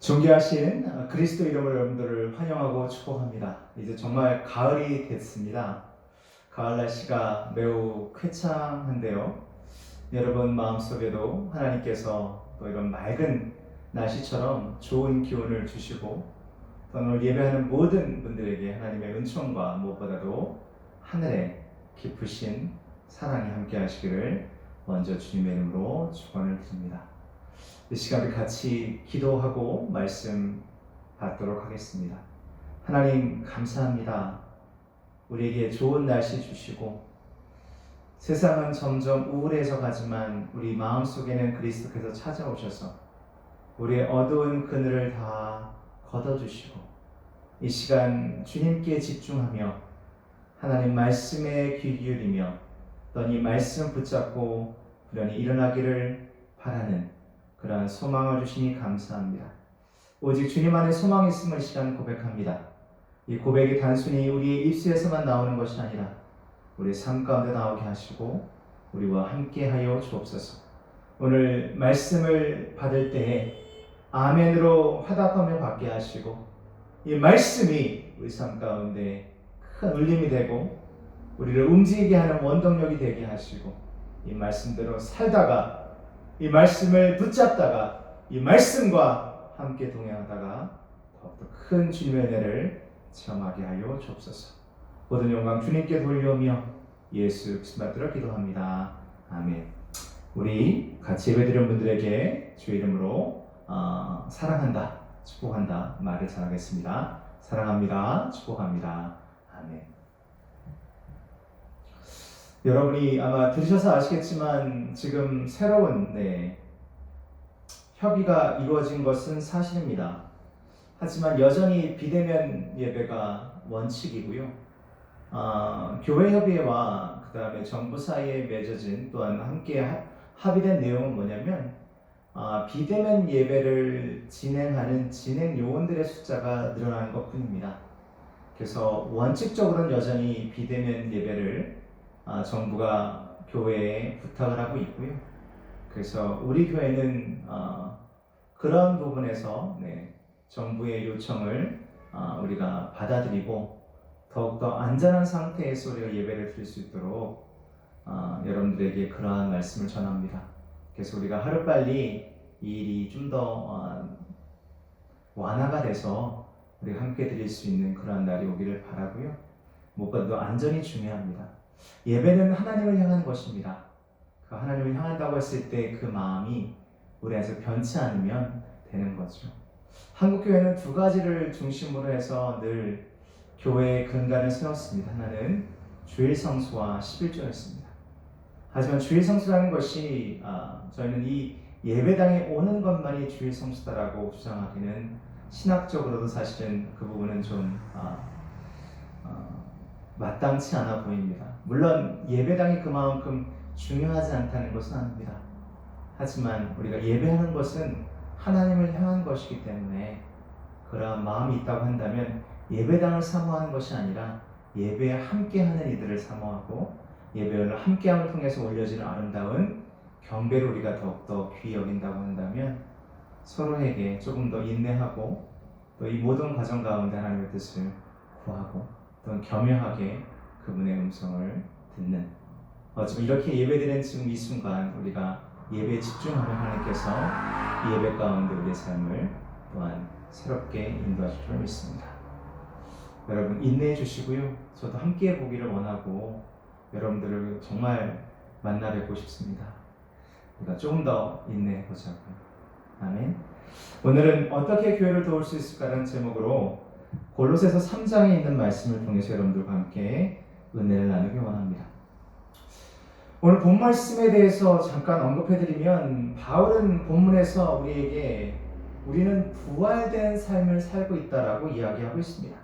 존귀하신 그리스도 이름으로 여러분들을 환영하고 축복합니다. 이제 정말 가을이 됐습니다. 가을 날씨가 매우 쾌창한데요. 여러분 마음속에도 하나님께서 또 이런 맑은 날씨처럼 좋은 기운을 주시고 또 오늘 예배하는 모든 분들에게 하나님의 은총과 무엇보다도 하늘의 깊으신 사랑이 함께 하시기를 먼저 주님의 이름으로 축원을 드립니다. 이 시간 우리 같이 기도하고 말씀 받도록 하겠습니다. 하나님 감사합니다. 우리에게 좋은 날씨 주시고 세상은 점점 우울해져 가지만 우리 마음속에는 그리스도께서 찾아오셔서 우리의 어두운 그늘을 다 걷어주시고 이 시간 주님께 집중하며 하나님 말씀에 귀 기울이며 또 이 말씀 붙잡고 부련히 일어나기를 바라는 그러한 소망을 주시니 감사합니다. 오직 주님 안에 소망이 있음을 시간 고백합니다. 이 고백이 단순히 우리의 입술에서만 나오는 것이 아니라 우리의 삶 가운데 나오게 하시고 우리와 함께하여 주옵소서. 오늘 말씀을 받을 때에 아멘으로 화답하며 받게 하시고 이 말씀이 우리 삶 가운데 큰 울림이 되고 우리를 움직이게 하는 원동력이 되게 하시고 이 말씀대로 살다가 이 말씀을 붙잡다가 이 말씀과 함께 동행하다가 더욱더 큰 주님의 은혜를 체험하게 하여 주옵소서. 모든 영광 주님께 돌려오며 예수 그리스도 받들어 기도합니다. 아멘. 우리 같이 예배드리는 분들에게 주의 이름으로 사랑한다, 축복한다 말을 전하겠습니다. 사랑합니다, 축복합니다. 아멘. 여러분이 아마 들으셔서 아시겠지만 지금 새로운 협의가 이루어진 것은 사실입니다. 하지만 여전히 비대면 예배가 원칙이고요. 교회 협의회와 그 다음에 정부 사이에 맺어진 또한 함께 합의된 내용은 뭐냐면 비대면 예배를 진행하는 진행 요원들의 숫자가 늘어나는 것 뿐입니다. 그래서 원칙적으로는 여전히 비대면 예배를 정부가 교회에 부탁을 하고 있고요. 그래서 우리 교회는 그런 부분에서 정부의 요청을 우리가 받아들이고 더욱더 안전한 상태에서 우리가 예배를 드릴 수 있도록 여러분들에게 그러한 말씀을 전합니다. 그래서 우리가 하루빨리 이 일이 좀 더 완화가 돼서 우리가 함께 드릴 수 있는 그러한 날이 오기를 바라고요. 무엇보다도 안전이 중요합니다. 예배는 하나님을 향한 것입니다. 그 하나님을 향한다고 했을 때 그 마음이 우리 안에서 변치 않으면 되는 거죠. 한국교회는 두 가지를 중심으로 해서 늘 교회의 근간을 세웠습니다. 하나는 주일 성수와 11조였습니다. 하지만 주일 성수라는 것이 저희는 이 예배당에 오는 것만이 주일 성수다라고 주장하기는 신학적으로도 사실은 그 부분은 좀 마땅치 않아 보입니다. 물론 예배당이 그만큼 중요하지 않다는 것은 아닙니다. 하지만 우리가 예배하는 것은 하나님을 향한 것이기 때문에 그러한 마음이 있다고 한다면 예배당을 사모하는 것이 아니라 예배에 함께하는 이들을 사모하고 예배를 함께함을 통해서 올려지는 아름다운 경배를 우리가 더욱더 귀히 여긴다고 한다면 서로에게 조금 더 인내하고 또 이 모든 과정 가운데 하나님의 뜻을 구하고 또 겸허하게 그분의 음성을 듣는 지금 이렇게 예배드리는 지금 이 순간 우리가 예배에 집중하면 하나님께서 이 예배 가운데 우리의 삶을 또한 새롭게 인도하실 줄 믿습니다. 여러분 인내해 주시고요. 저도 함께 보기를 원하고 여러분들을 정말 만나 뵙고 싶습니다. 우리가 조금 더 인내해 보자고요. 아멘. 오늘은 어떻게 교회를 도울 수 있을까라는 제목으로 골로새서 3장에 있는 말씀을 통해서 여러분들과 함께 은혜를 나누기 원합니다. 오늘 본 말씀에 대해서 잠깐 언급해드리면 바울은 본문에서 우리에게 우리는 부활된 삶을 살고 있다라고 이야기하고 있습니다.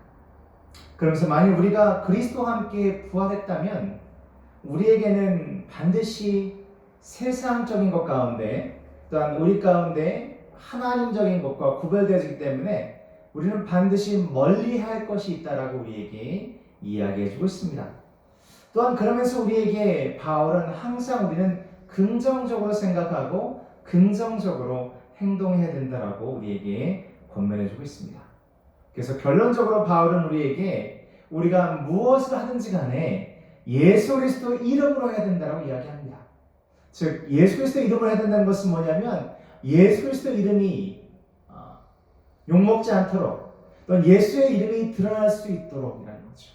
그러면서 만약 우리가 그리스도와 함께 부활했다면 우리에게는 반드시 세상적인 것 가운데 또한 우리 가운데 하나님적인 것과 구별되어지기 때문에 우리는 반드시 멀리할 것이 있다라고 우리에게 이야기해주고 있습니다. 또한 그러면서 우리에게 바울은 항상 우리는 긍정적으로 생각하고 긍정적으로 행동해야 된다라고 우리에게 권면해주고 있습니다. 그래서 결론적으로 바울은 우리에게 우리가 무엇을 하든지 간에 예수 그리스도 이름으로 해야 된다고 이야기합니다. 즉 예수 그리스도 이름으로 해야 된다는 것은 뭐냐면 예수 그리스도 이름이 욕먹지 않도록 또는 예수의 이름이 드러날 수 있도록이라는 거죠.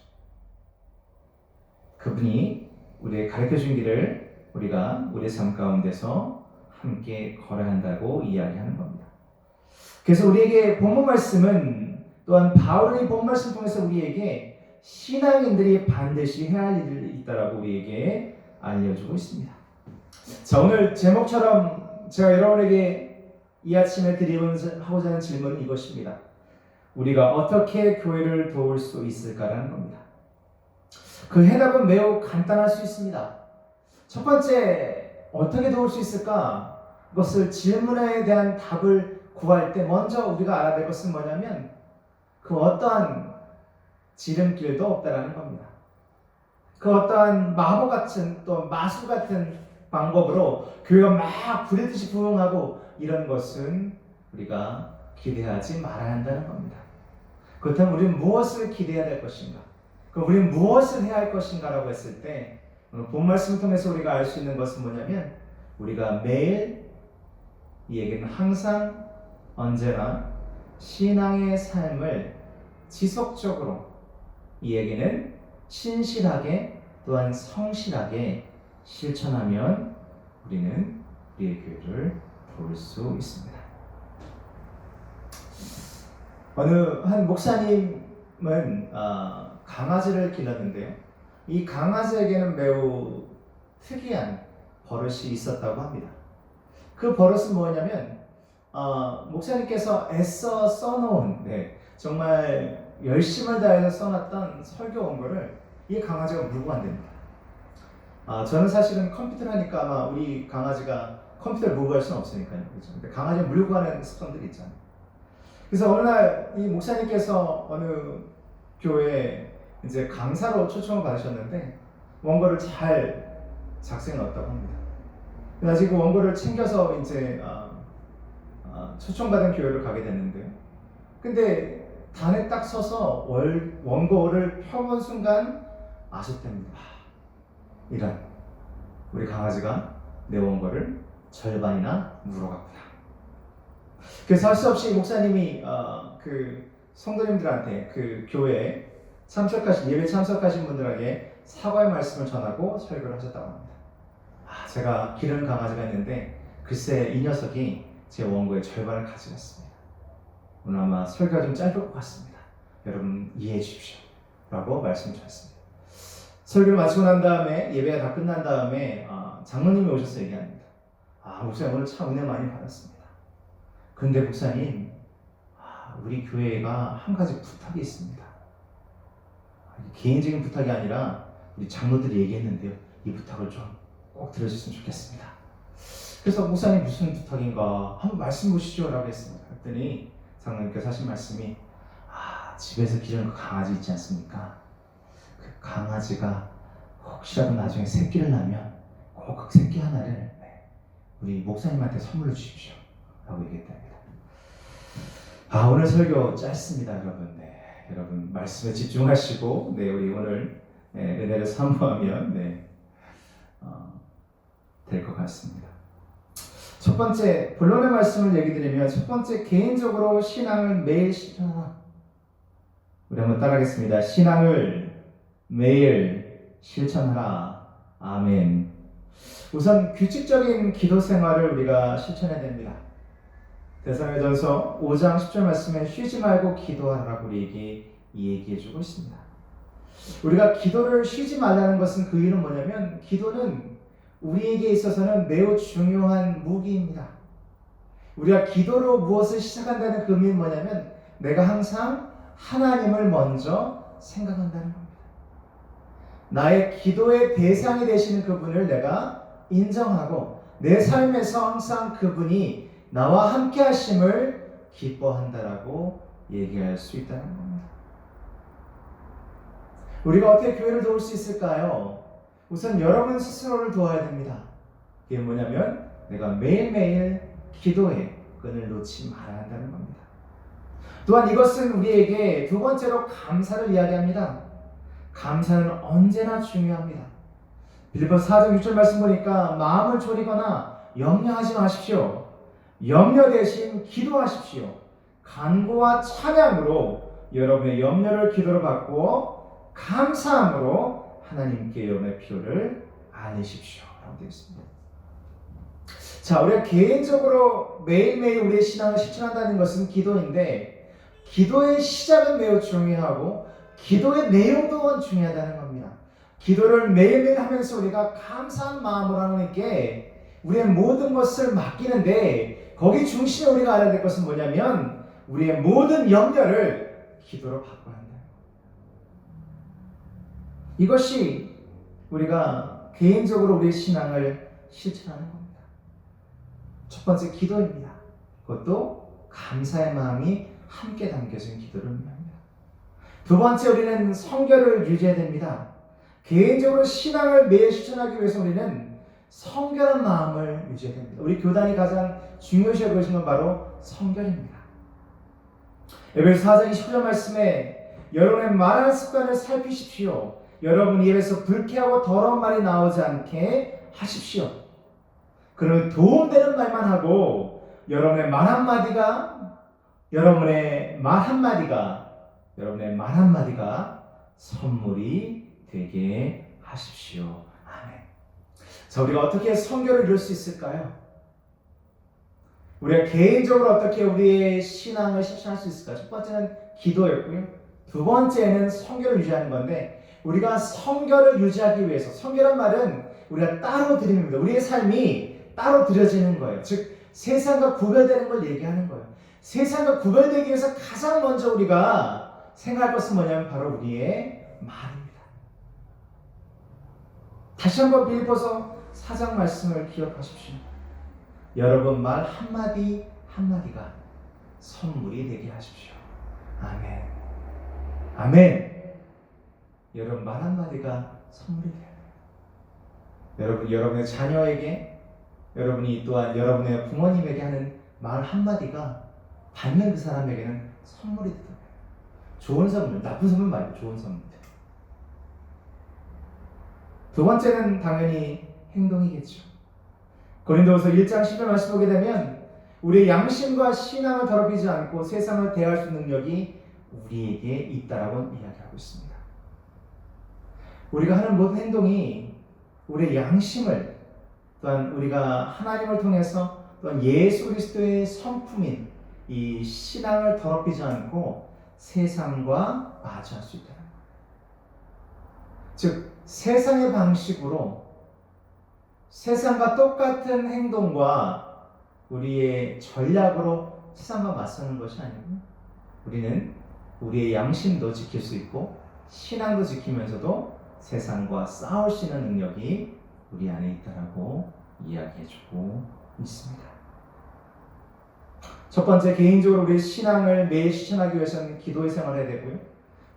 그분이 우리의 가르쳐준 길을 우리가 우리의 삶 가운데서 함께 걸어야 한다고 이야기하는 겁니다. 그래서 우리에게 본문 말씀은 또한 바울의 본문 말씀을 통해서 우리에게 신앙인들이 반드시 해야 할 일이 있다라고 우리에게 알려주고 있습니다. 자, 오늘 제목처럼 제가 여러분에게 이 아침에 드리고자 하는 질문은 이것입니다. 우리가 어떻게 교회를 도울 수 있을까라는 겁니다. 그 해답은 매우 간단할 수 있습니다. 첫 번째, 어떻게 도울 수 있을까? 그것을 질문에 대한 답을 구할 때 먼저 우리가 알아야 될 것은 뭐냐면 그 어떠한 지름길도 없다라는 겁니다. 그 어떠한 마법 같은 또 마술 같은 방법으로 교회가 막 부르듯이 부흥하고 이런 것은 우리가 기대하지 말아야 한다는 겁니다. 그렇다면 우리는 무엇을 기대해야 될 것인가? 그럼 우리는 무엇을 해야 할 것인가라고 했을 때 오늘 본 말씀을 통해서 우리가 알 수 있는 것은 뭐냐면 우리가 매일 이에게는 항상 언제나 신앙의 삶을 지속적으로 이에게는 신실하게 또한 성실하게 실천하면 우리는 우리의 교회를 도울 수 있습니다. 어느 한 목사님은 강아지를 길렀는데요. 이 강아지에게는 매우 특이한 버릇이 있었다고 합니다. 그 버릇은 뭐냐면 목사님께서 애써 써놓은 정말 열심을 다해서 써놨던 설교 원고를 이 강아지가 물고 간답니다. 저는 사실은 컴퓨터를 하니까 아마 우리 강아지가 컴퓨터를 물고 갈 수는 없으니까요. 그렇죠? 근데 강아지를 물고 가는 습성들이 있잖아요. 그래서 어느 날 이 목사님께서 어느 교회에 이제 강사로 초청을 받으셨는데 원고를 잘 작성해놨다고 합니다. 그래서 그 원고를 챙겨서 이제 초청받은 교회를 가게 됐는데요. 근데 단에 딱 서서 원고를 펴본 순간 아셨답니다. 이런 우리 강아지가 내 원고를 절반이나 물어갔구나. 그래서 할 수 없이 목사님이 그 성도님들한테 그 교회에 예배 참석하신 분들에게 사과의 말씀을 전하고 설교를 하셨다고 합니다. 제가 기르는 강아지가 있는데 글쎄 이 녀석이 제 원고의 절반을 가져갔습니다. 오늘 아마 설교가 좀 짧을 것 같습니다. 여러분 이해해 주십시오. 라고 말씀을 드렸습니다. 설교를 마치고 난 다음에 예배가 다 끝난 다음에 장로님이 오셔서 얘기합니다. 목사님 오늘 참 은혜 많이 받았습니다. 근데 목사님 우리 교회가 한 가지 부탁이 있습니다. 개인적인 부탁이 아니라 우리 장로들이 얘기했는데요. 이 부탁을 좀 꼭 들어주셨으면 좋겠습니다. 그래서 목사님 무슨 부탁인가 한번 말씀 보시죠 라고 했습니다. 그랬더니 장로님께서 하신 말씀이 집에서 기르는 그 강아지 있지 않습니까? 그 강아지가 혹시라도 나중에 새끼를 낳으면 꼭 그 새끼 하나를 우리 목사님한테 선물로 주십시오 라고 얘기했답니다. 오늘 설교 짧습니다 여러분. 여러분 말씀에 집중하시고 우리 오늘 은혜를 사모하면 될 것 같습니다. 첫 번째 본론의 말씀을 얘기 드리면 첫 번째 개인적으로 신앙을 매일 실천하라. 우리 한번 따라하겠습니다. 신앙을 매일 실천하라. 아멘. 우선 규칙적인 기도 생활을 우리가 실천해야 됩니다. 데살로니가전서 5장 10절 말씀에 쉬지 말고 기도하라고 우리에게 얘기해주고 있습니다. 우리가 기도를 쉬지 말라는 것은 그 이유는 뭐냐면 기도는 우리에게 있어서는 매우 중요한 무기입니다. 우리가 기도로 무엇을 시작한다는 그 의미는 뭐냐면 내가 항상 하나님을 먼저 생각한다는 겁니다. 나의 기도의 대상이 되시는 그분을 내가 인정하고 내 삶에서 항상 그분이 나와 함께 하심을 기뻐한다라고 얘기할 수 있다는 겁니다. 우리가 어떻게 교회를 도울 수 있을까요? 우선 여러분 스스로를 도와야 됩니다. 그게 뭐냐면 내가 매일매일 기도에 끈을 놓지 말아야 한다는 겁니다. 또한 이것은 우리에게 두 번째로 감사를 이야기합니다. 감사는 언제나 중요합니다. 빌립보서 4장 6절 말씀 보니까 마음을 졸이거나 염려하지 마십시오. 염려 대신 기도하십시오. 간구와 찬양으로 여러분의 염려를 기도로 바꾸어 감사함으로 하나님께 여러분의 필요를 알리십시오. 라고 되어 있습니다. 자, 우리가 개인적으로 매일매일 우리의 신앙을 실천한다는 것은 기도인데, 기도의 시작은 매우 중요하고 기도의 내용도 중요하다는 겁니다. 기도를 매일매일 하면서 우리가 감사한 마음으로 하나님께 우리의 모든 것을 맡기는데, 거기 중심에 우리가 알아야 될 것은 뭐냐면 우리의 모든 염려를 기도로 바꿔야 한다. 이것이 우리가 개인적으로 우리의 신앙을 실천하는 겁니다. 첫 번째 기도입니다. 그것도 감사의 마음이 함께 담겨진 기도를 의미합니다. 두 번째, 우리는 성결을 유지해야 됩니다. 개인적으로 신앙을 매일 실천하기 위해서 우리는 성결한 마음을 유지해야 됩니다. 우리 교단이 가장 중요시 여기는 건 바로 성결입니다. 에베소 4장 29절 말씀에 여러분의 말하는 습관을 살피십시오. 여러분 입에서 불쾌하고 더러운 말이 나오지 않게 하십시오. 그러면 도움되는 말만 하고 여러분의 말 한마디가 선물이 되게 하십시오. 아멘. 자, 우리가 어떻게 성결을 이룰 수 있을까요? 우리가 개인적으로 어떻게 우리의 신앙을 실천할 수 있을까? 첫 번째는 기도였고요. 두 번째는 성결을 유지하는 건데, 우리가 성결을 유지하기 위해서, 성결한 말은 우리가 따로 드립니다. 우리의 삶이 따로 드려지는 거예요. 즉 세상과 구별되는 걸 얘기하는 거예요. 세상과 구별되기 위해서 가장 먼저 우리가 생각할 것은 뭐냐면 바로 우리의 말입니다. 다시 한번 빌립보서 4장 말씀을 기억하십시오. 여러분 말 한마디 한마디가 선물이 되게 하십시오. 아멘. 아멘. 여러분 말 한마디가 선물이 돼요. 여러분의 자녀에게, 여러분이 또한 여러분의 부모님에게 하는 말 한마디가 받는 그 사람에게는 선물이 되요. 좋은 선물, 나쁜 선물 말고 좋은 선물. 두 번째는 당연히 행동이겠죠. 고린도후서 1장 10절 말씀 보게 되면 우리의 양심과 신앙을 더럽히지 않고 세상을 대할 수 있는 능력이 우리에게 있다라고 이야기하고 있습니다. 우리가 하는 모든 행동이 우리의 양심을, 또한 우리가 하나님을 통해서 또한 예수 그리스도의 성품인 이 신앙을 더럽히지 않고 세상과 마주할 수 있다는 거예요. 즉 세상의 방식으로 세상과 똑같은 행동과 우리의 전략으로 세상과 맞서는 것이 아니고, 우리는 우리의 양심도 지킬 수 있고 신앙도 지키면서도 세상과 싸울 수 있는 능력이 우리 안에 있다라고 이야기해주고 있습니다. 첫 번째, 개인적으로 우리의 신앙을 매일 실천하기 위해서는 기도의 생활을 해야 되고요.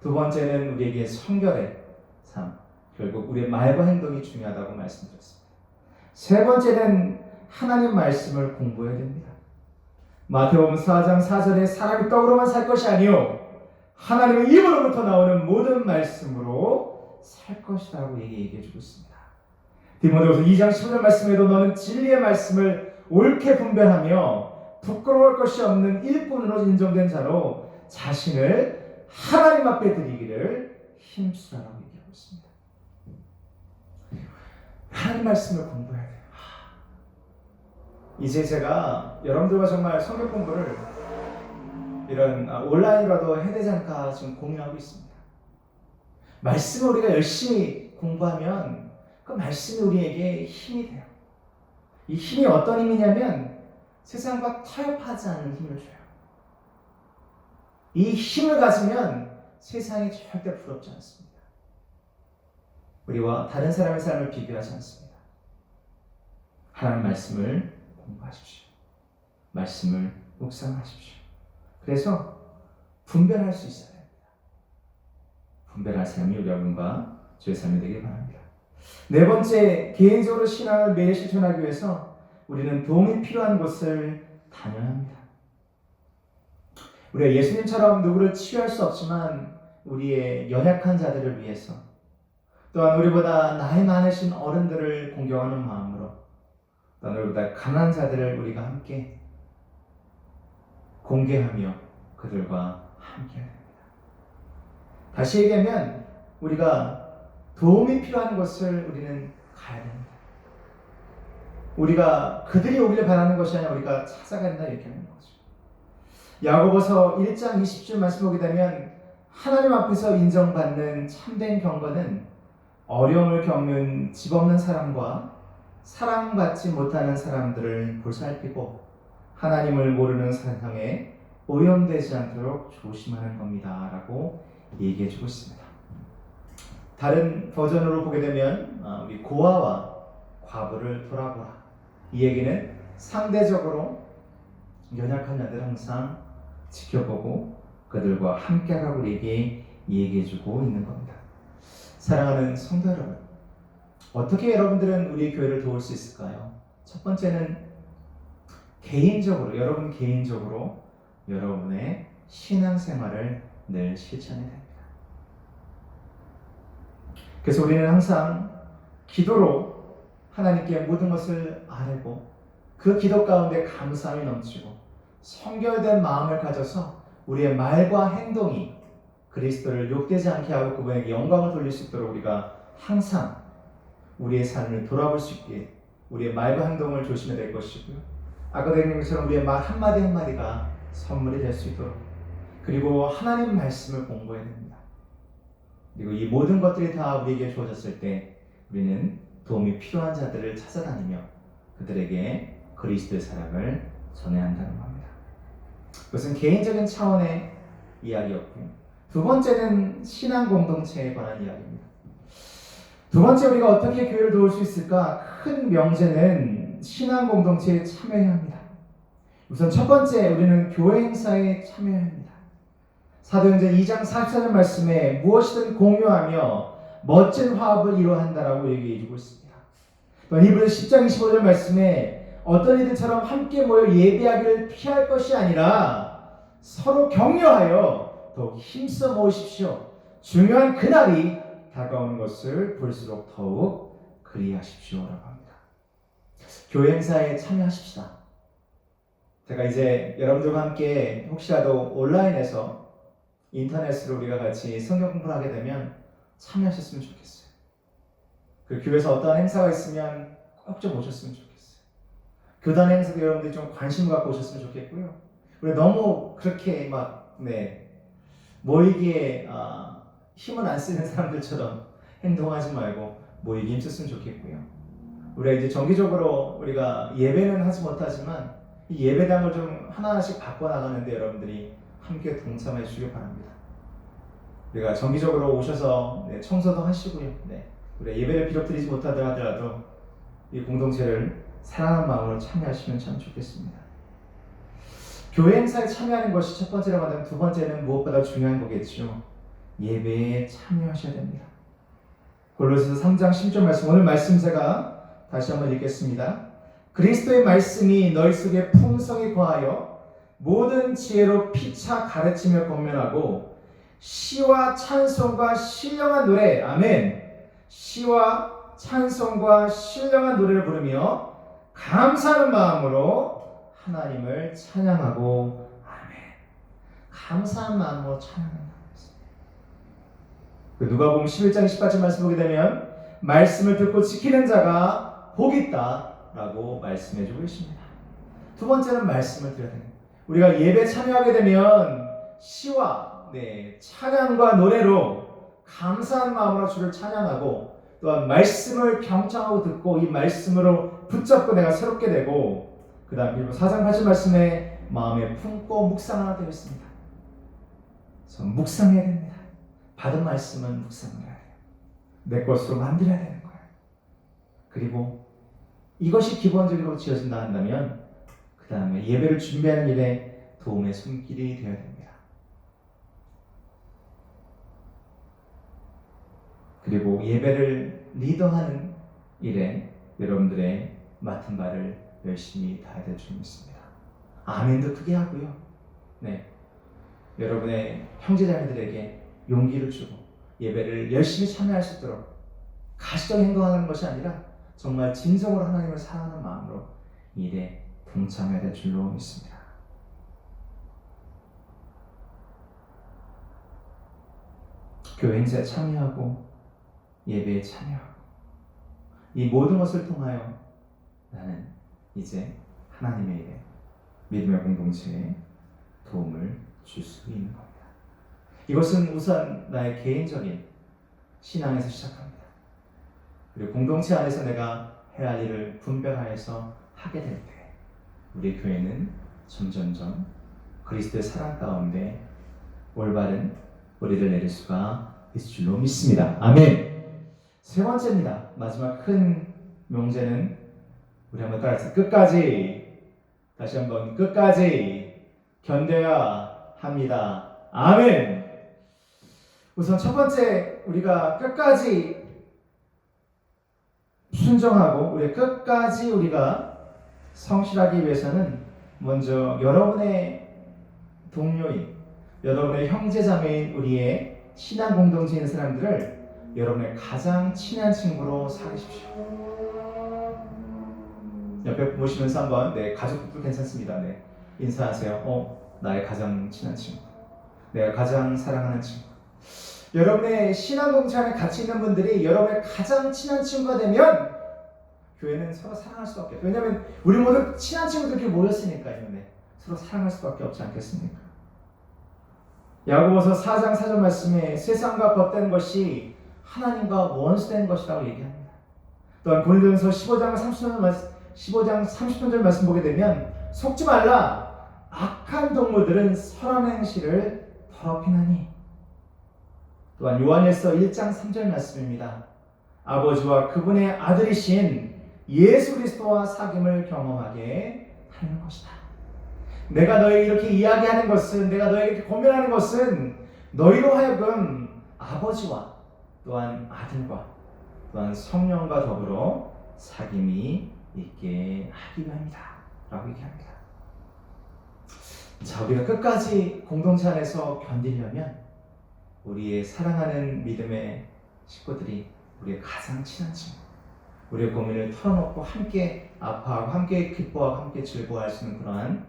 두 번째는 우리에게 성결의 삶, 결국 우리의 말과 행동이 중요하다고 말씀드렸습니다. 세 번째는 하나님 말씀을 공부해야 됩니다. 마태복음 4장 4절에 사람이 떡으로만 살 것이 아니요 하나님의 입으로부터 나오는 모든 말씀으로 살 것이라고 얘기해주고 있습니다. 디모데후서 2장 15절 말씀에도 너는 진리의 말씀을 옳게 분별하며 부끄러울 것이 없는 일꾼으로 인정된 자로 자신을 하나님 앞에 드리기를 힘쓰라고 얘기하고 있습니다. 하나님 말씀을 공부해야 돼요. 이제 제가 여러분들과 정말 성경 공부를 이런 온라인으로도 해야 되지 않을까 지금 고민하고 있습니다. 말씀을 우리가 열심히 공부하면 그 말씀이 우리에게 힘이 돼요. 이 힘이 어떤 힘이냐면 세상과 타협하지 않는 힘을 줘요. 이 힘을 가지면 세상이 절대 부럽지 않습니다. 우리와 다른 사람의 삶을 비교하지 않습니다. 하나님 말씀을 공부하십시오. 말씀을 묵상하십시오. 그래서 분별할 수 있어야 됩니다. 분별할 삶이 우리 여러분과 저의 삶이 되길 바랍니다. 네 번째, 개인적으로 신앙을 매일 실천하기 위해서 우리는 도움이 필요한 곳을 다녀야 합니다. 우리가 예수님처럼 누구를 치유할 수 없지만 우리의 연약한 자들을 위해서, 또한 우리보다 나이 많으신 어른들을 공경하는 마음으로, 또한 우리보다 가난한 자들을 우리가 함께 공개하며 그들과 함께 합니다. 다시 얘기하면 우리가 도움이 필요한 곳을 우리는 가야 됩니다. 우리가 그들이 오기를 바라는 것이 아니라 우리가 찾아가야 된다, 이렇게 하는 거죠. 야고보서 1장 20절 말씀 보게 되면 하나님 앞에서 인정받는 참된 경건은 어려움을 겪는 집 없는 사람과 사랑받지 못하는 사람들을 보살피고 하나님을 모르는 사람에 오염되지 않도록 조심하는 겁니다 라고 얘기해주고 있습니다. 다른 버전으로 보게 되면 우리 고아와 과부를 돌아보라, 이 얘기는 상대적으로 연약한 자들 항상 지켜보고 그들과 함께하라고 우리에게 얘기해주고 있는 겁니다. 사랑하는 성도 여러분, 어떻게 여러분들은 우리 교회를 도울 수 있을까요? 첫 번째는 여러분 개인적으로 여러분의 신앙생활을 늘 실천해야 됩니다. 그래서 우리는 항상 기도로 하나님께 모든 것을 아뢰고 그 기도 가운데 감사함이 넘치고 성결된 마음을 가져서 우리의 말과 행동이 그리스도를 욕되지 않게 하고 그분에게 영광을 돌릴 수 있도록 우리가 항상 우리의 삶을 돌아볼 수 있게 우리의 말과 행동을 조심해야 될 것이고요. 아까도 얘기한 것처럼 우리의 말 한마디 한마디가 선물이 될 수 있도록, 그리고 하나님 말씀을 공부해야 됩니다. 그리고 이 모든 것들이 다 우리에게 주어졌을 때 우리는 도움이 필요한 자들을 찾아다니며 그들에게 그리스도의 사랑을 전해야 한다는 겁니다. 그것은 개인적인 차원의 이야기였고요. 두 번째는 신앙 공동체에 관한 이야기입니다. 두 번째, 우리가 어떻게 교회를 도울 수 있을까? 큰 명제는 신앙 공동체에 참여해야 합니다. 우선 첫 번째, 우리는 교회 행사에 참여해야 합니다. 사도행전 2장 44절 말씀에 무엇이든 공유하며 멋진 화합을 이루어야 한다라고 얘기해 주고 있습니다. 또 히브리서 10장 25절 말씀에 어떤 이들처럼 함께 모여 예배하기를 피할 것이 아니라 서로 격려하여 더욱 힘써 모으십시오. 중요한 그날이 다가오는 것을 볼수록 더욱 그리하십시오라고 합니다. 교회 행사에 참여하십시다. 제가 이제 여러분들과 함께 혹시라도 온라인에서 인터넷으로 우리가 같이 성경 공부를 하게 되면 참여하셨으면 좋겠어요. 그 교회에서 어떠한 행사가 있으면 꼭 좀 오셨으면 좋겠어요. 교단 행사도 여러분들이 좀 관심 갖고 오셨으면 좋겠고요. 우리 너무 그렇게 모이기에 힘을 안 쓰는 사람들처럼 행동하지 말고 모이기 힘썼으면 좋겠고요. 우리가 이제 정기적으로 우리가 예배는 하지 못하지만 이 예배당을 좀 하나씩 바꿔나가는데 여러분들이 함께 동참해 주시기 바랍니다. 우리가 정기적으로 오셔서 청소도 하시고요. 우리가 예배를 비록 드리지 못하더라도 이 공동체를 사랑하는 마음으로 참여하시면 참 좋겠습니다. 교회 행사에 참여하는 것이 첫 번째라고 한다면 두 번째는 무엇보다 중요한 거겠죠. 예배에 참여하셔야 됩니다. 골로새서 3장 10절 말씀, 오늘 말씀 제가 다시 한번 읽겠습니다. 그리스도의 말씀이 너희 속에 풍성히 거하여 모든 지혜로 피차 가르치며 권면하고 시와 찬송과 신령한 노래, 아멘, 시와 찬송과 신령한 노래를 부르며 감사하는 마음으로 하나님을 찬양하고, 아멘, 감사한 마음으로 찬양한다. 누가복음 11장 18절 말씀 보게 되면 말씀을 듣고 지키는 자가 복이 있다라고 말씀해주고 있습니다. 두 번째는 말씀을 들어야 됩니다. 우리가 예배 참여하게 되면 시와 찬양과 노래로 감사한 마음으로 주를 찬양하고, 또한 말씀을 경청하고 듣고 이 말씀으로 붙잡고 내가 새롭게 되고, 그 다음 그리고 4장 8절 말씀에 마음에 품고 묵상하나 되어 있습니다. 그래서 묵상해야 됩니다. 받은 말씀은 묵상해야 돼요. 내 것으로 만들어야 되는 거예요. 그리고 이것이 기본적으로 지어진다 한다면 그 다음에 예배를 준비하는 일에 도움의 손길이 되어야 됩니다. 그리고 예배를 리더하는 일에 여러분들의 맡은 바를 열심히 다해야 될 줄 믿습니다. 아멘도 크게 하고요. 여러분의 형제자매들에게 용기를 주고 예배를 열심히 참여할 수 있도록 가시적인 행동하는 것이 아니라 정말 진정으로 하나님을 사랑하는 마음으로 이 일에 동참해야 될 줄로 믿습니다. 교회 행사에 참여하고 예배에 참여하고 이 모든 것을 통하여 나는 이제 하나님의 일에 믿음의 공동체에 도움을 줄 수 있는 겁니다. 이것은 우선 나의 개인적인 신앙에서 시작합니다. 그리고 공동체 안에서 내가 해야 할 일을 분별하여서 하게 될 때 우리 교회는 점점점 그리스도의 사랑 가운데 올바른 뿌리를 내릴 수가 있을 줄로 믿습니다. 아멘. 세 번째입니다. 마지막 큰 명제는 우리 한번 따라해서 끝까지, 다시 한번 끝까지 견뎌야 합니다. 아멘. 우선 첫 번째 우리가 끝까지 순종하고 우리 끝까지 우리가 성실하기 위해서는 먼저 여러분의 동료인, 여러분의 형제자매인 우리의 신앙 공동체에 있는 사람들을 여러분의 가장 친한 친구로 사귀십시오. 옆에 보시면서 한번 가족도 괜찮습니다. 인사하세요. 나의 가장 친한 친구, 내가 가장 사랑하는 친구. 여러분의 신앙 공동체 안에 같이 있는 분들이 여러분의 가장 친한 친구가 되면 교회는 서로 사랑할 수밖에 없어요. 왜냐하면 우리 모두 친한 친구들끼리 모였으니까요. 서로 사랑할 수밖에 없지 않겠습니까? 야고보서 4장 4절 말씀에 세상과 벗된 것이 하나님과 원수된 것이라고 얘기합니다. 또한 고린도전서 15장 30절 말씀 보게 되면 속지 말라, 악한 동물들은 선한 행실을 더럽히나니. 또한 요한일서 1장 3절 말씀입니다. 아버지와 그분의 아들이신 예수 그리스도와 사귐을 경험하게 하는 것이다. 내가 너에게 이렇게 이야기하는 것은, 내가 너에게 이렇게 권면하는 것은 너희로 하여금 아버지와 또한 아들과 또한 성령과 더불어 사귐이 있게 하기 위함이다 라고 얘기합니다. 자, 우리가 끝까지 공동체 안에서 견디려면 우리의 사랑하는 믿음의 식구들이 우리의 가장 친한 친구, 우리의 고민을 털어놓고 함께 아파하고 함께 기뻐하고 함께 즐거워할 수 있는 그러한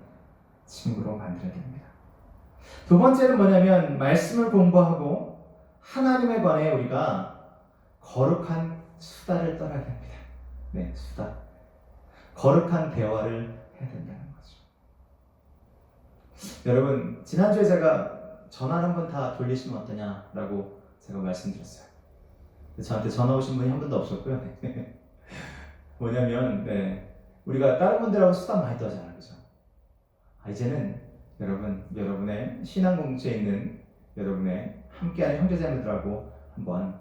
친구로 만들어야 됩니다. 두 번째는 뭐냐면 말씀을 공부하고 하나님에 관해 우리가 거룩한 수다를 떨어야 됩니다. 수다. 거룩한 대화를 해야 된다는 거죠. 여러분, 지난주에 제가 전화를 한번 다 돌리시면 어떠냐라고 제가 말씀드렸어요. 저한테 전화 오신 분이 한 분도 없었고요. 뭐냐면 우리가 다른 분들하고 수다 많이 떠잖아요. 그죠? 이제는 여러분의 신앙 공동체에 있는 여러분의 함께하는 형제자매들하고 한번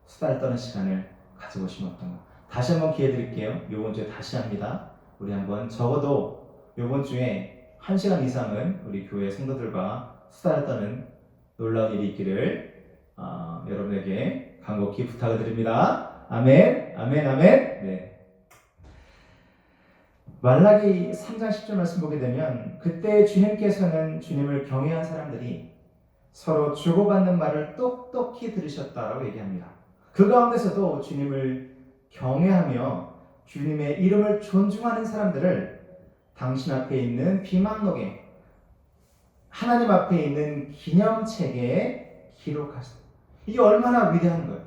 수다를 떠는 시간을 가져보시면 어떤가. 다시 한번 기회 드릴게요. 이번 주에 다시 합니다. 우리 한번 적어도 이번 주에 1시간 이상은 우리 교회 성도들과 수다를 떠는 놀라운 일이 있기를 여러분에게 간곡히 부탁을 드립니다. 아멘, 아멘, 아멘. 말라기 3장 10절 말씀 보게 되면 그때 주님께서는 주님을 경외한 사람들이 서로 주고받는 말을 똑똑히 들으셨다라고 얘기합니다. 그 가운데서도 주님을 경외하며 주님의 이름을 존중하는 사람들을 당신 앞에 있는 비망록에, 하나님 앞에 있는 기념책에 기록하셨다. 이게 얼마나 위대한 거예요.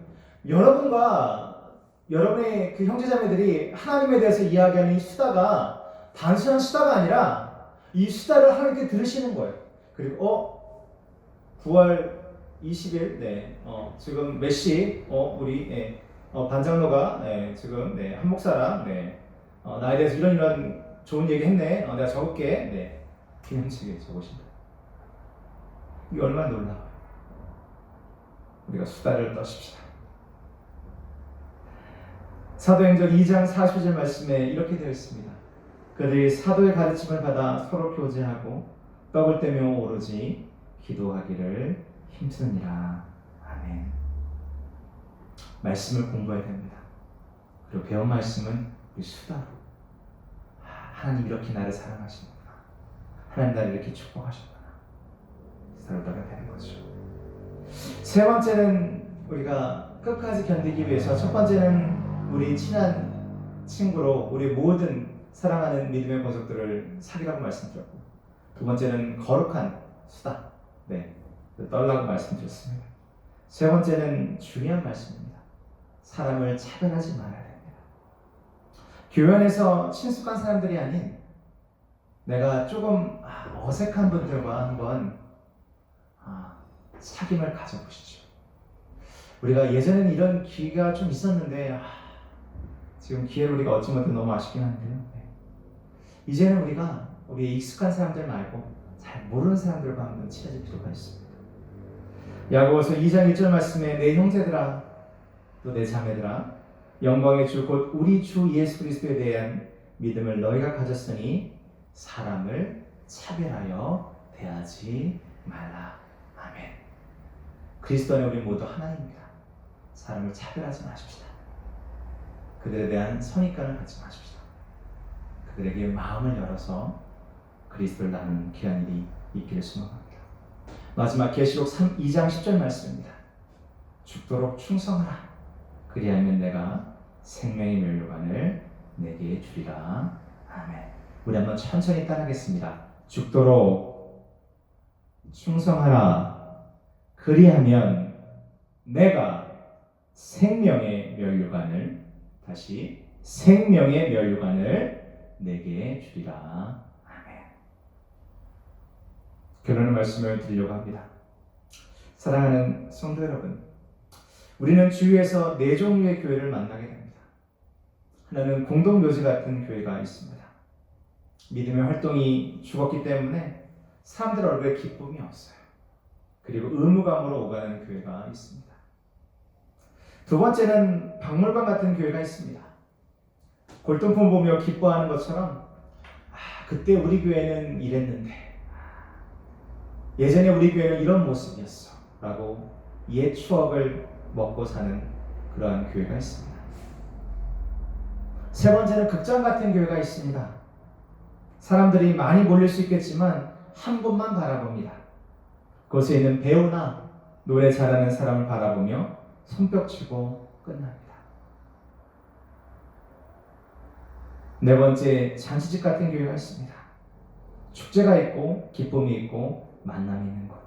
여러분과 여러분의 그 형제자매들이 하나님에 대해서 이야기하는 이 수다가 단순한 수다가 아니라 이 수다를 하나님께 들으시는 거예요. 그리고 9월 20일 지금 몇 시 우리 반장로가 지금 한 목사랑 나에 대해서 이런 좋은 얘기 했네. 내가 적을게. 기념책에 적으신다. 이게 얼마나 놀라워요. 우리가 수다를 떠십시다. 사도행전 2장 40절 말씀에 이렇게 되어 있습니다. 그들이 사도의 가르침을 받아 서로 교제하고 떡을 떼며 오로지 기도하기를 힘쓰니라. 아멘. 말씀을 공부해야 됩니다. 그리고 배운 말씀은 우리 수다로, 하나님 이렇게 나를 사랑하시는구나, 하나님 나를 이렇게 축복하셨구나, 수다로 세 번째는 우리가 끝까지 견디기 위해서 첫 번째는 우리 친한 친구로 우리 모든 사랑하는 믿음의 권속들을 사귀라고 말씀드렸고, 두 번째는 거룩한 수다, 떨라고 말씀드렸습니다. 세 번째는 중요한 말씀입니다. 사람을 차별하지 말아야 됩니다. 교회 안에서 친숙한 사람들이 아닌 내가 조금 어색한 분들과 한번 사귐을 가져보시죠. 우리가 예전에는 이런 기회가 좀 있었는데 지금 기회를 우리가 얻지 못해 너무 아쉽긴 한데요. 이제는 우리가 우리의 익숙한 사람들 말고 잘 모르는 사람들과 한번 친해질 필요가 있습니다. 야고보서 2장 1절 말씀에 내 형제들아 또 내 자매들아 영광의 주 곧 우리 주 예수 그리스도에 대한 믿음을 너희가 가졌으니 사람을 차별하여 대하지 말라. 아멘. 그리스도 안에 우리 모두 하나입니다. 사람을 차별하지 마십시다. 그들에 대한 선입관을 갖지 마십시다. 그들에게 마음을 열어서 그리스도를 나누는 귀한 일이 있기를 소망합니다. 마지막 계시록 2장 10절 말씀입니다. 죽도록 충성하라. 그리하면 내가 생명의 면류관을 내게 주리라. 아멘. 우리 한번 천천히 따라하겠습니다. 죽도록 충성하라. 그리하면 내가 생명의 면류관을, 다시 생명의 면류관을 내게 주리라. 아멘. 결론의 말씀을 드리려고 합니다. 사랑하는 성도 여러분, 우리는 주위에서 네 종류의 교회를 만나게 됩니다. 하나는 공동묘지 같은 교회가 있습니다. 믿음의 활동이 죽었기 때문에 사람들 얼굴에 기쁨이 없어요. 그리고 의무감으로 오가는 교회가 있습니다. 두 번째는 박물관 같은 교회가 있습니다. 골동품 보며 기뻐하는 것처럼 그때 우리 교회는 이랬는데, 예전에 우리 교회는 이런 모습이었어 라고 옛 추억을 먹고 사는 그러한 교회가 있습니다. 세 번째는 극장 같은 교회가 있습니다. 사람들이 많이 몰릴 수 있겠지만 한 곳만 바라봅니다. 그곳에 있는 배우나 노래 잘하는 사람을 바라보며 손뼉치고 끝납니다. 네 번째, 잔치집 같은 교회가 있습니다. 축제가 있고 기쁨이 있고 만남이 있는 곳.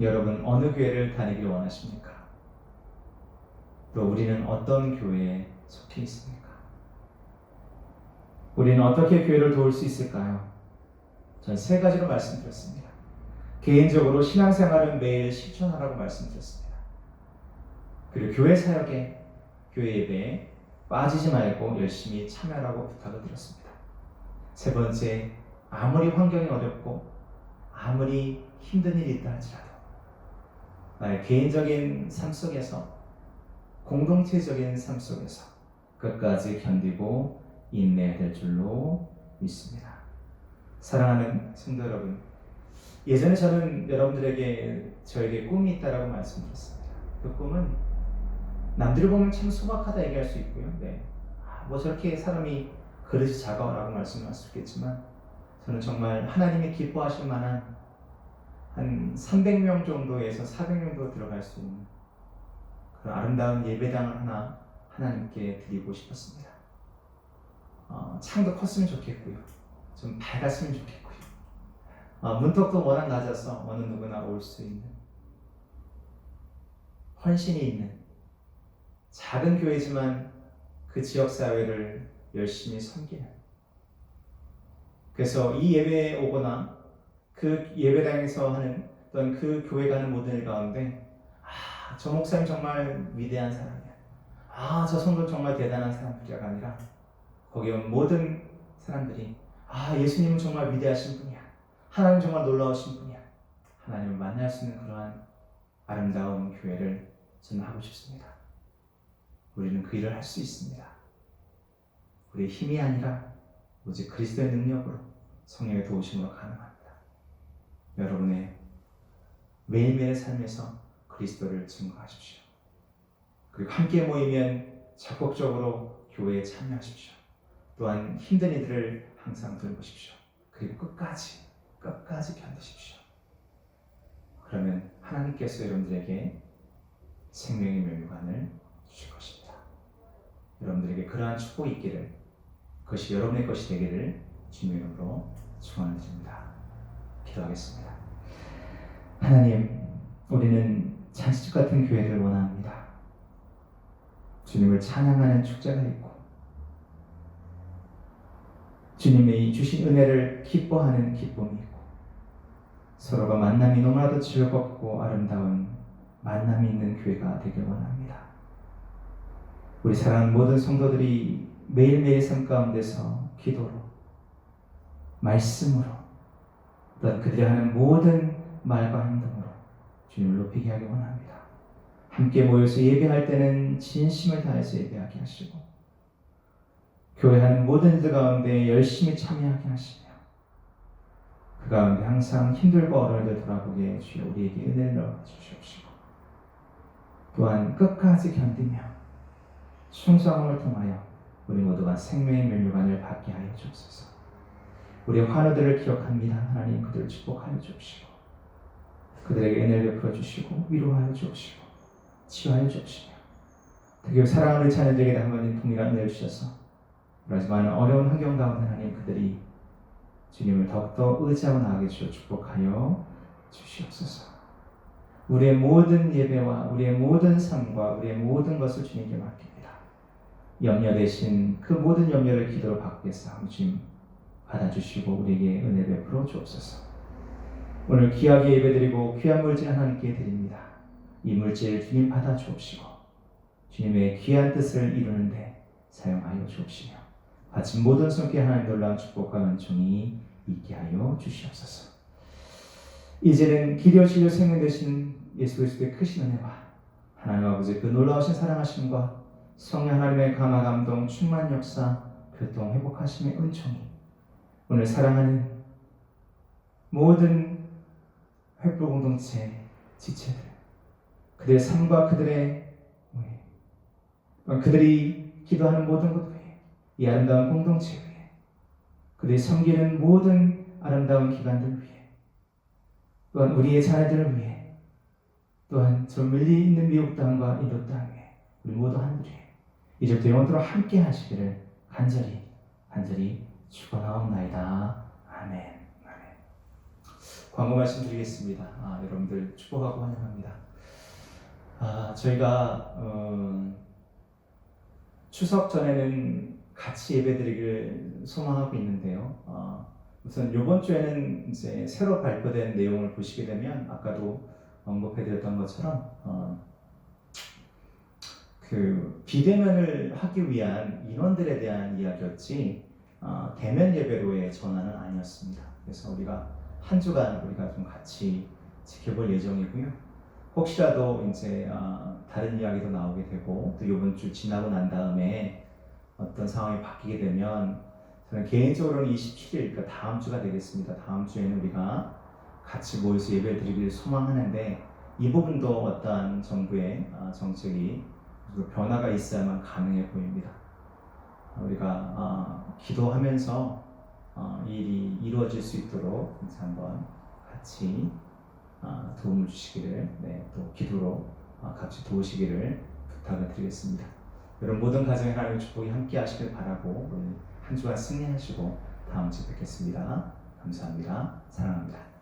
여러분 어느 교회를 다니길 원하십니까? 또 우리는 어떤 교회에 속해 있습니까? 우리는 어떻게 교회를 도울 수 있을까요? 전 세 가지로 말씀드렸습니다. 개인적으로 신앙생활은 매일 실천하라고 말씀드렸습니다. 그리고 교회 사역에, 교회 예배에 빠지지 말고 열심히 참여하라고 부탁을 드렸습니다. 세 번째, 아무리 환경이 어렵고 아무리 힘든 일이 있다 할지라도 나의 개인적인 삶 속에서, 공동체적인 삶 속에서 끝까지 견디고 인내해야 될 줄로 믿습니다. 사랑하는 성도 여러분, 예전에 저는 여러분들에게 저에게 꿈이 있다라고 말씀드렸습니다. 그 꿈은 남들이 보면 참 소박하다 얘기할 수 있고요. 뭐 저렇게 사람이 그릇이 작아라고 말씀할 수 있겠지만, 저는 정말 하나님이 기뻐하실 만한 한 300명 정도에서 400명 정도 들어갈 수 있는 그런 아름다운 예배당을 하나 하나님께 드리고 싶었습니다. 창도 컸으면 좋겠고요. 좀 밝았으면 좋겠고요. 문턱도 워낙 낮아서 어느 누구나 올 수 있는, 헌신이 있는 작은 교회지만 그 지역사회를 열심히 섬기는, 그래서 이 예배에 오거나 그 예배당에서 하는 또는 그 교회 가는 모든 일 가운데 저 목사님 정말 위대한 사람이야, 저 성도 정말 대단한 사람들이가 아니라 거기 온 모든 사람들이 예수님은 정말 위대하신 분이야, 하나님 정말 놀라우신 분이야, 하나님을 만날 수 있는 그러한 아름다운 교회를 저는 하고 싶습니다. 우리는 그 일을 할 수 있습니다. 우리의 힘이 아니라 오직 그리스도의 능력으로, 성령의 도우심으로 가능합니다. 여러분의 매일매일의 삶에서 그리스도를 증거하십시오. 그리고 함께 모이면 적극적으로 교회에 참여하십시오. 또한 힘든 이들을 항상 돌보십시오. 그리고 끝까지 견디십시오. 그러면 하나님께서 여러분들에게 생명의 면류관을 주실 것입니다. 여러분들에게 그러한 축복이 있기를, 그것이 여러분의 것이 되기를 주님의 이름으로 축원드립니다. 기도하겠습니다. 하나님, 우리는 잔치집 같은 교회를 원합니다. 주님을 찬양하는 축제가 있고 주님이 주신 은혜를 기뻐하는 기쁨이 있고 서로가 만남이 너무나도 즐겁고 아름다운 만남이 있는 교회가 되길 원합니다. 우리 사랑하는 모든 성도들이 매일매일 삶 가운데서 기도로, 말씀으로, 또한 그들이 하는 모든 말과 행동으로 주님을 높이게 하기 원합니다. 함께 모여서 예배할 때는 진심을 다해서 예배하게 하시고 교회 하는 모든 일 가운데 열심히 참여하게 하시며 그 가운데 항상 힘들고 어려울 때 돌아보게 해주시어 우리에게 은혜를 넣어 주시옵시고 또한 끝까지 견디며 충성을 통하여 우리 모두가 생명의 면류관을 받게 하여 주옵소서. 우리의 환우들을 기억합니다. 하나님, 그들을 축복하여 주옵시고 그들에게 은혜를 베풀어 주시고 위로하여 주옵시고 치유하여 주옵시며 특히 사랑하는 자녀들에게 하나님 동일한 은혜를 주셔서 하지만 어려운 환경 가운데 하나님 그들이 주님을 더욱더 의지하고 나아가게 주여 축복하여 주시옵소서. 우리의 모든 예배와 우리의 모든 삶과 우리의 모든 것을 주님께 맡깁니다. 염려 대신 그 모든 염려를 기도로 받기 위해서 주님 받아주시고 우리에게 은혜 베풀어 주옵소서. 오늘 귀하게 예배드리고 귀한 물질 하나님께 드립니다. 이 물질 주님 받아 주옵시고 주님의 귀한 뜻을 이루는데 사용하여 주옵시며 마침 모든 손길 하나님 놀라운 축복과 은총이 있게 하여 주시옵소서. 이제는 기려 진료 생명 되신 예수 그리스도의 크신 은혜와 하나님 아버지 그 놀라우신 사랑하심과 성령 하나님의 감화 감동 충만 역사 교통 회복하심의 은총이 오늘 사랑하는 모든 횃불 공동체 지체들 그들의 삶과 그들이 기도하는 모든 것 위에 이 아름다운 공동체 위에 그들이 섬기는 모든 아름다운 기관들 위에 또한 우리의 자녀들을 위해 또한 저 멀리 있는 미국 땅과 인도 땅 위에 우리 모두 하늘에 이제부터 영원토록 함께 하시기를 간절히 축원하옵나이다. 아멘. 광고 말씀드리겠습니다. 여러분들 축복하고 환영합니다. 저희가 추석 전에는 같이 예배드리기를 소망하고 있는데요. 우선 이번 주에는 이제 새로 발표된 내용을 보시게 되면 아까도 언급해드렸던 것처럼 그 비대면을 하기 위한 인원들에 대한 이야기였지 대면 예배로의 전환은 아니었습니다. 그래서 우리가 한 주간 우리가 좀 같이 지켜볼 예정이고요. 혹시라도 이제 다른 이야기도 나오게 되고 또 이번 주 지나고 난 다음에 어떤 상황이 바뀌게 되면 저는 개인적으로는 27일, 그러니까 다음 주가 되겠습니다. 다음 주에는 우리가 같이 모여서 예배를 드리기를 소망하는데 이 부분도 어떠한 정부의 정책이 변화가 있어야만 가능해 보입니다. 우리가 기도하면서 이 일이 이루어질 수 있도록 한번 같이 도움을 주시기를 또 기도로 같이 도우시기를 부탁을 드리겠습니다. 여러분 모든 가정에 하나님의 축복이 함께 하시길 바라고 오늘 한 주간 승리하시고 다음 주에 뵙겠습니다. 감사합니다. 사랑합니다.